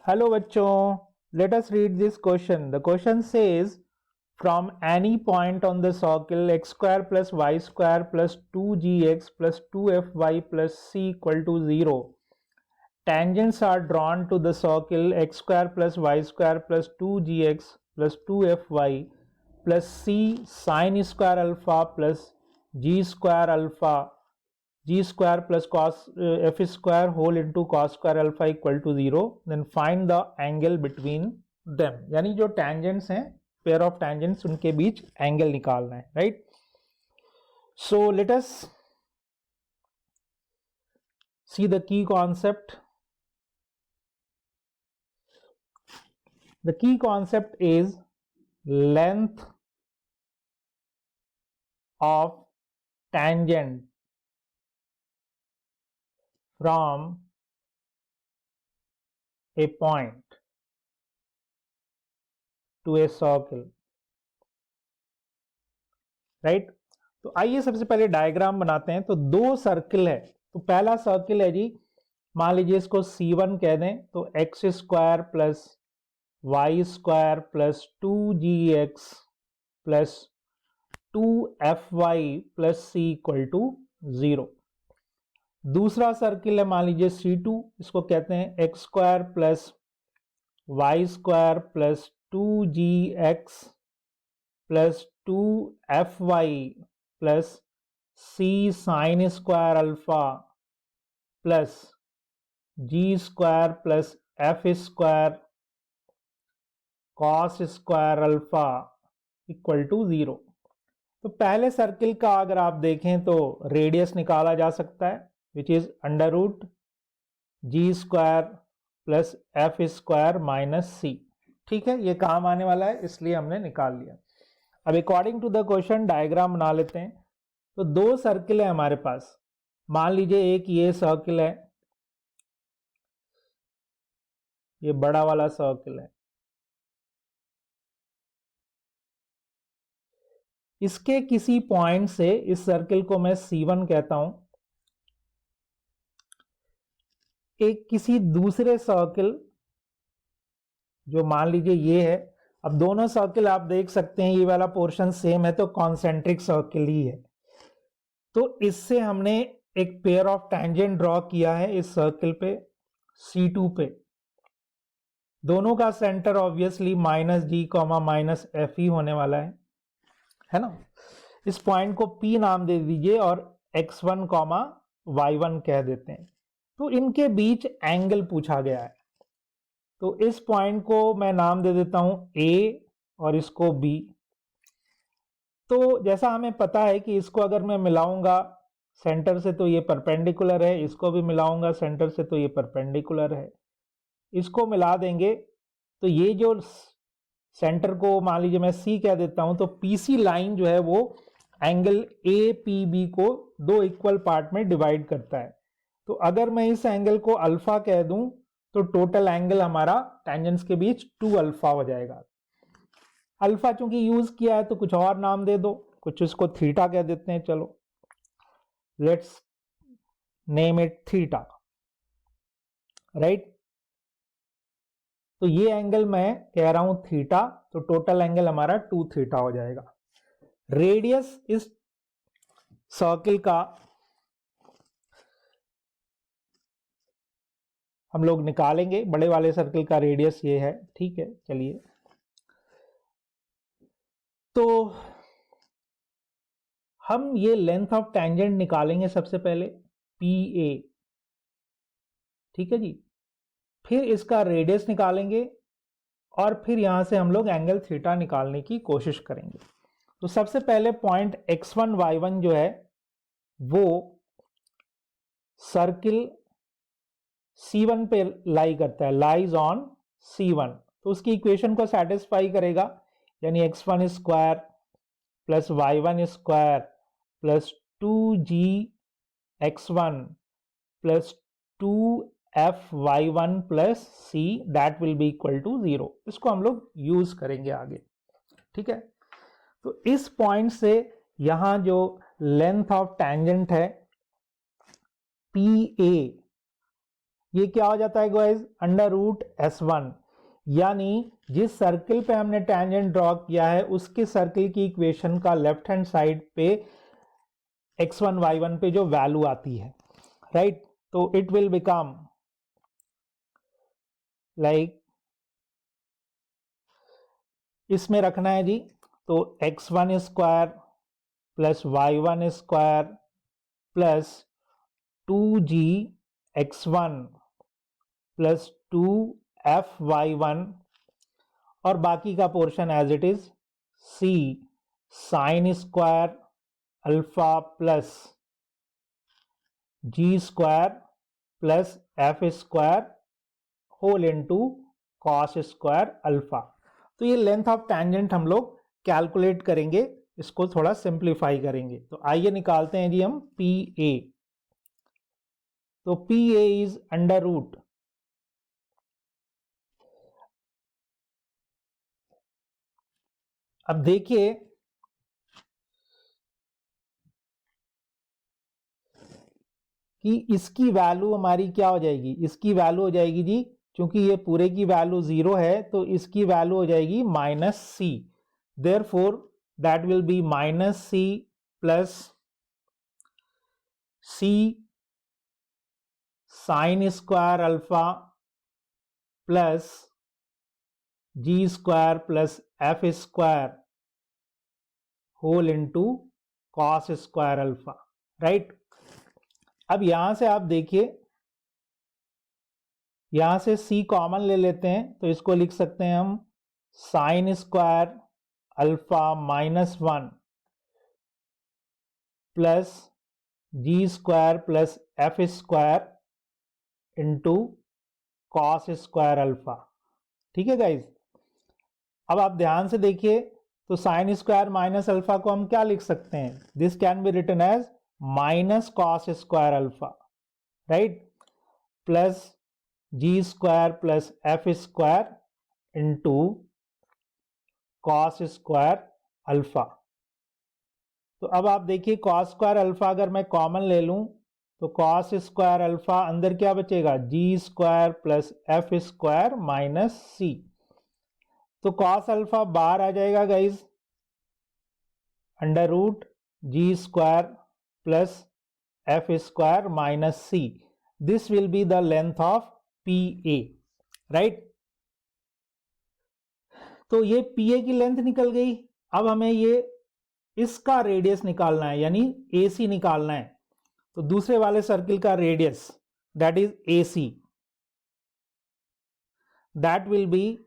Hello bachchon, let us read this question. The question says from any point on the circle x square plus y square plus 2gx plus 2fy plus c equal to 0. Tangents are drawn to the circle x square plus y square plus 2gx plus 2fy plus c sin square alpha plus g square alpha g square plus cos f square whole into cos square alpha equal to 0. Then find the angle between them. यानी जो tangents हैं, pair of tangents, उनके बीच angle निकालना है, right? So let us see the key concept. The key concept is length of tangent from a point to a circle, right? तो आइए सबसे पहले डायग्राम बनाते हैं। तो दो सर्कल है, तो पहला सर्कल है जी, मान लीजिए इसको C1 कह दें, तो x square plus y square plus 2gx plus 2fy plus c equal to 0। दूसरा सर्किल है, मान लीजिए C2, इसको कहते हैं x square plus y square plus 2gx plus 2fy plus c sine square alpha plus g square plus f square cos square alpha equal to 0। तो पहले circle का अगर आप देखें तो रेडियस निकाला जा सकता है, which is under root G square plus F square minus C. ठीक है, ये काम आने वाला है इसलिए हमने निकाल लिया। अब according to the question diagram बना लेते हैं। तो दो सर्किल है हमारे पास, मान लीजिए एक ये सर्किल है, ये बड़ा वाला सर्किल है, इसके किसी पॉइंट से इस सर्किल को मैं C1 कहता हूं, एक किसी दूसरे सर्किल जो मान लीजिए ये है। अब दोनों सर्किल आप देख सकते हैं ये वाला पोर्शन सेम है, तो कॉन्सेंट्रिक सर्किल ही है। तो इससे हमने एक पेयर ऑफ टैंजेंट ड्रॉ किया है इस सर्किल पे C2 पे। दोनों का सेंटर ऑब्वियसली माइनस जी कॉमा माइनस एफ ही होने वाला है ना। इस पॉइंट को P नाम दे दीजिए और x1 कॉमा y1 कह देते हैं। तो इनके बीच एंगल पूछा गया है, तो इस पॉइंट को मैं नाम दे देता हूं A और इसको B। तो जैसा हमें पता है कि इसको अगर मैं मिलाऊंगा सेंटर से तो ये परपेंडिकुलर है, इसको भी मिलाऊंगा सेंटर से तो ये परपेंडिकुलर है। इसको मिला देंगे तो ये जो सेंटर को मान लीजिए मैं C कह देता हूं, तो PC लाइन जो है वो एंगल APB को दो इक्वल पार्ट में डिवाइड करता है। तो अगर मैं इस एंगल को अल्फा कह दूं तो टोटल एंगल हमारा टेंजेंट्स के बीच 2 अल्फा हो जाएगा। अल्फा चूंकि यूज किया है तो कुछ और नाम दे दो, कुछ इसको थीटा कह देते हैं। चलो let's name it theta, right. तो ये एंगल मैं कह रहा हूं थीटा, तो टोटल एंगल हमारा 2 थीटा हो जाएगा। रेडियस इस सर्किल का हम लोग निकालेंगे, बड़े वाले सर्किल का रेडियस ये है। ठीक है, चलिए तो हम ये लेंथ ऑफ टैंजेंट निकालेंगे सबसे पहले PA। ठीक है जी, फिर इसका रेडियस निकालेंगे और फिर यहां से हम लोग एंगल थीटा निकालने की कोशिश करेंगे। तो सबसे पहले पॉइंट x1 y1 जो है वो सर्किल C1 पे लाई करता है, लाइज ऑन C1। तो उसकी इक्वेशन को सेटिस्फाई करेगा, यानी x1 square plus y1 square plus 2gx1 plus 2fy1 plus c that will be equal to 0। इसको हम लोग यूज करेंगे आगे। ठीक है, तो इस पॉइंट से यहां जो लेंथ ऑफ टैंजेंट है PA, ये क्या हो जाता है गाइस, अंडर रूट S1, यानी जिस सर्किल पे हमने टेंजेंट ड्रॉ किया है उसके सर्किल की इक्वेशन का लेफ्ट हैंड साइड पे x1 y1 पे जो वैल्यू आती है, राइट, तो इट विल बिकम लाइक, इसमें रखना है जी, तो x1 square plus y1 square plus 2g x1 plus 2f(y1) और बाकी का portion as it is c sine square alpha plus g square plus f square whole into cos square alpha. तो ये लेंथ ऑफ टेंजेंट हम लोग calculate करेंगे, इसको थोड़ा सिंप्लीफाई करेंगे। तो आइए निकालते हैं जी हम PA। तो PA इज अंडर रूट, अब देखिए कि इसकी वैल्यू हमारी क्या हो जाएगी, इसकी वैल्यू हो जाएगी जी, क्योंकि ये पूरे की वैल्यू 0 है तो इसकी वैल्यू हो जाएगी -c, therefore that will be -c plus c sine square alpha plus g square plus f square whole into cos square alpha, right. अब यहां से आप देखिए, यहां से c कॉमन ले लेते हैं तो इसको लिख सकते हैं हम साइन स्क्वायर अल्फा -1 प्लस जी square plus F square into cos square alpha, ठीक है गाइज। अब आप ध्यान से देखिए, तो साइन स्क्वायर माइनस अल्फा को हम क्या लिख सकते हैं, this can be written as minus cos square alpha, right, plus ji square plus F square into cos square alpha. तो अब आप देखिए कॉस स्क्वायर अल्फा अगर मैं कॉमन ले लूं तो कॉस स्क्वायर अल्फा अंदर क्या बचेगा, G square plus F square minus C. तो कॉस अल्फा बाहर आ जाएगा guys, under root G square plus F square minus C, this will be the length of PA, right. तो ये PA की लेंथ निकल गई। अब हमें ये इसका रेडियस निकालना है, यानी AC निकालना है। तो दूसरे वाले सर्किल का radius that is AC, that will be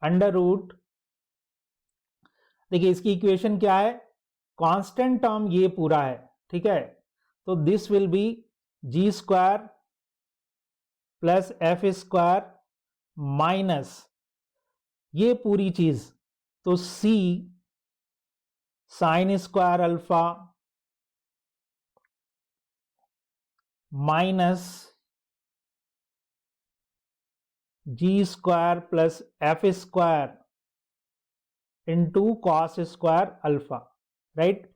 under root, देखिए इसकी इक्वेशन क्या है, कांस्टेंट टर्म ये पूरा है, ठीक है, तो this will be G square plus F square minus ये पूरी चीज, तो C sine square alpha minus G square plus F square into cos square alpha, right.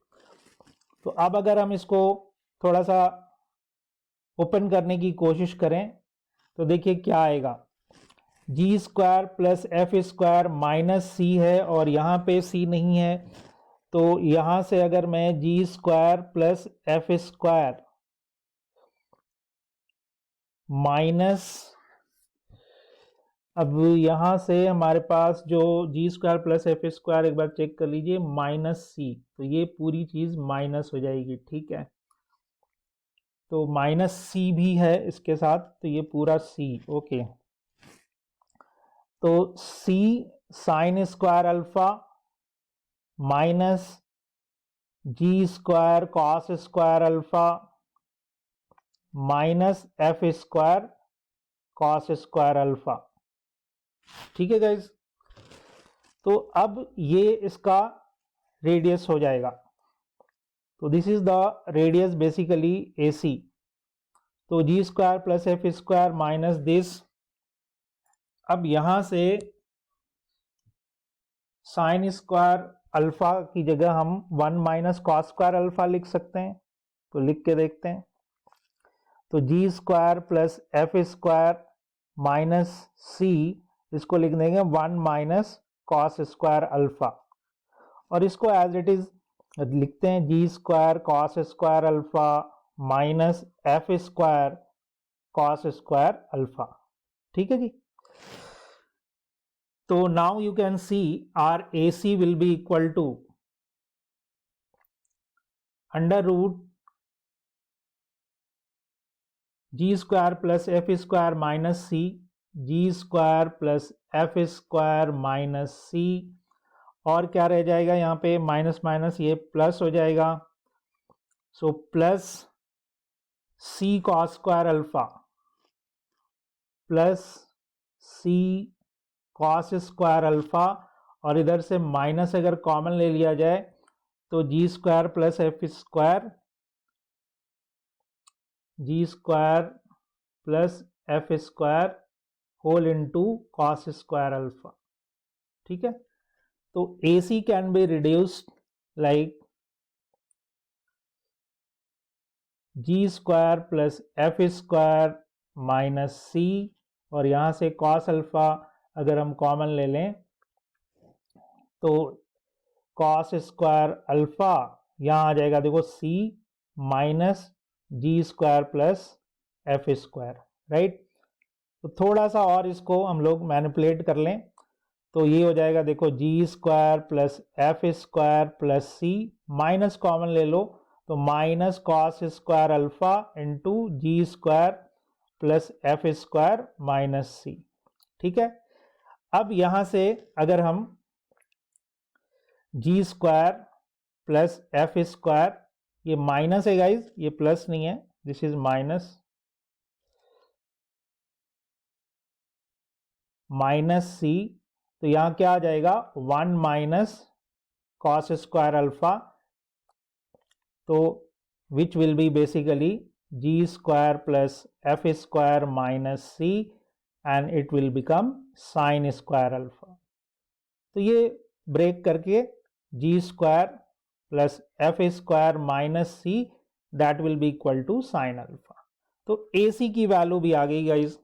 तो अब अगर हम इसको थोड़ा सा ओपन करने की कोशिश करें तो देखिए क्या आएगा, G square plus F square minus C है और यहाँ पे सी नहीं है, तो यहाँ से अगर मैं G square plus F square minus, अब यहाँ से हमारे पास जो G square plus F square एक बार चेक कर लीजिए माइनस सी, तो ये पूरी चीज माइनस हो जाएगी, ठीक है, तो माइनस सी भी है इसके साथ, तो ये पूरा सी, ओके। तो C sine square alpha minus G square cos square alpha minus F square cos square alpha, ठीक है गाइज। तो अब ये इसका रेडियस हो जाएगा, तो this is the radius basically AC, तो G square plus F square minus this. अब यहां से साइन स्क्वायर अल्फा की जगह हम 1 माइनस कॉस स्क्वायर अल्फा लिख सकते हैं, तो लिख के देखते हैं। तो G square plus F square minus C, इसको लिख देंगे 1 माइनस कॉस स्क्वायर अल्फा, और इसको एज इट इज लिखते हैं G square cos square alpha minus F square cos square alpha. ठीक है जी। तो now you can see are A C will be equal to under root G square plus F square minus C, G square plus F square minus C, और क्या रह जाएगा यहाँ पे माइनस माइनस ये प्लस हो जाएगा, सो प्लस सी cos square alpha plus सी cos square alpha, और इधर से माइनस अगर कॉमन ले लिया जाए तो G square plus F square, G square plus F square whole into cos square alpha. ठीक है, तो A C can be reduced like G square plus F square minus C, और यहाँ से कॉस अल्फा अगर हम कॉमन ले लें तो कॉस स्क्वायर अल्फा यहाँ आ जाएगा, देखो C minus G square plus F square, right. तो थोड़ा सा और इसको हम लोग मैनिपुलेट कर लें तो ये हो जाएगा, देखो G square plus F square plus C, minus common ले लो तो minus cos square alpha into G square plus F square minus C. ठीक है, अब यहां से अगर हम G square plus F square, ये माइनस है गाइज, ये प्लस नहीं है, this is minus, minus C, तो यहां क्या आ जाएगा 1 माइनस कॉस स्क्वायर अल्फा, तो which will be basically G square plus F square minus C and it will become sine square alpha. तो ये ब्रेक करके G square plus F square minus C that will be equal to sine alpha. तो A सी की value भी आ गई guys.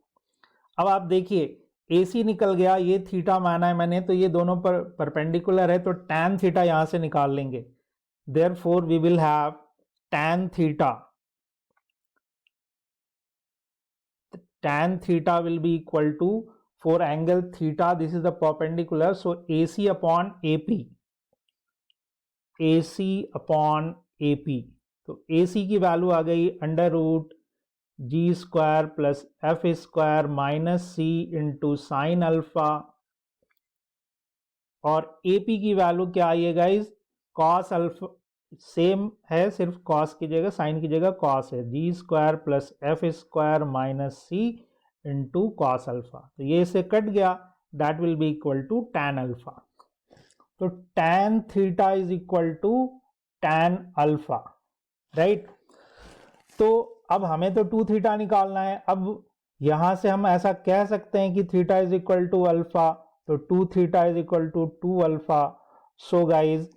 अब आप देखिए ए सी निकल गया, ये थीटा माना है मैंने, तो ये दोनों पर परपेंडिकुलर है, तो टैन थीटा यहां से निकाल लेंगे, therefore we will have tan theta, tan theta will be equal to, for angle theta this is the perpendicular, so AC upon AP, AC upon AP, तो AC की वैल्यू आ गई under root G square plus F square minus C into sine alpha, और AP की value क्या आई है guys, cos alpha, same है सिर्फ कॉस की जगह साइन की जगह कॉस है, G square plus F square minus C into cos alpha, तो ये इससे कट गया, that will be equal to tan alpha. तो tan theta is equal to tan alpha, right. तो अब हमें तो 2 थीटा निकालना है, अब यहां से हम ऐसा कह सकते हैं कि theta is equal to alpha, तो 2 theta is equal to 2 alpha. So guys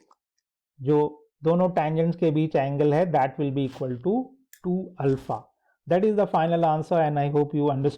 जो दोनों टेंजेंट्स के बीच एंगल है that will be equal to 2 alpha. That is the final answer and I hope you understood.